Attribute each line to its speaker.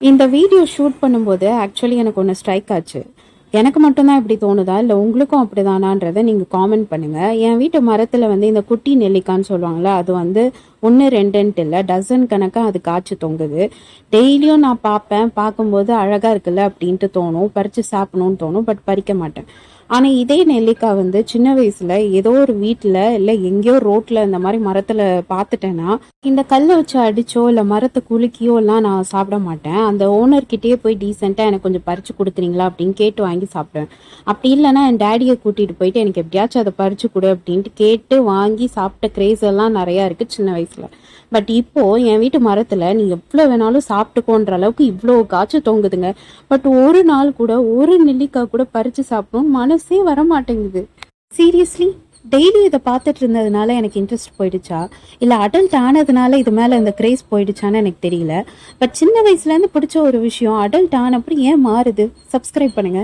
Speaker 1: இந்த video shoot பண்ணும்போது actually எனக்கு ஒன்று ஸ்ட்ரைக் ஆச்சு. எனக்கு மட்டும் தான் இப்படி தோணுதா? இல்ல உங்களுக்கும் அப்படிதானான்றத நீங்க காமெண்ட் பண்ணுங்க. என் வீட்டு மரத்துல இந்த குட்டி நெல்லிக்கான்னு சொல்லுவாங்கல்ல, அது 1, 2ன்ட்டு இல்ல, டசன் கணக்கா அது காய்ச்சு தொங்குது. டெய்லியும் நான் பார்ப்பேன். பார்க்கும்போது அழகா இருக்குல்ல அப்படின்ட்டு தோணும். பறிச்சு சாப்பிடணும்னு தோணும். பட் பறிக்க மாட்டேன். ஆனா இதே நெல்லிக்காய் சின்ன வயசுல ஏதோ ஒரு வீட்ல இல்ல எங்கேயோ ரோட்ல இந்த மாதிரி மரத்துல பார்த்துட்டேன்னா, இந்த கல்ல வச்சு அடிச்சோ இல்ல மரத்த குலுக்கியோ எல்லாம் நான் சாப்பிட மாட்டேன். அந்த ஓனர் கிட்டயே போய் டீசென்ட்டா எனக்கு கொஞ்சம் பறிச்சு குடுக்குறீங்களா அப்படின்னு கேட்டு வாங்கி சாப்பிடுவேன். அப்படி இல்லைன்னா என் டாடிய கூட்டிட்டு போயிட்டு எனக்கு எப்படியாச்சும் அதை பறிச்சு குடு அப்படின்ட்டு கேட்டு வாங்கி சாப்பிட்ட கிரேஸ் எல்லாம் நிறைய இருக்கு சின்ன வயசுல. பட் இப்போ என் வீட்டு மரத்துல நீ எவ்வளவு வேணாலும் சாப்பிட்டுக்கோன்ற அளவுக்கு இவ்வளோ காய்ச்சி தொங்குதுங்க. பட் ஒரு நாள் கூட ஒரு நெல்லிக்காய் கூட பறிச்சு சாப்பிடணும்னு மனசே வர மாட்டேங்குது. சீரியஸ்லி, டெய்லி இதை பார்த்துட்டு இருந்ததுனால எனக்கு இன்ட்ரெஸ்ட் போயிடுச்சா, இல்லை அடல்ட் ஆனதுனால இது மேலே இந்த கிரேஸ் போயிடுச்சான்னு எனக்கு தெரியல. பட் சின்ன வயசுலேருந்து பிடிச்ச ஒரு விஷயம் அடல்ட் ஆனப்படி ஏன் மாறுது? சப்ஸ்கிரைப் பண்ணுங்க.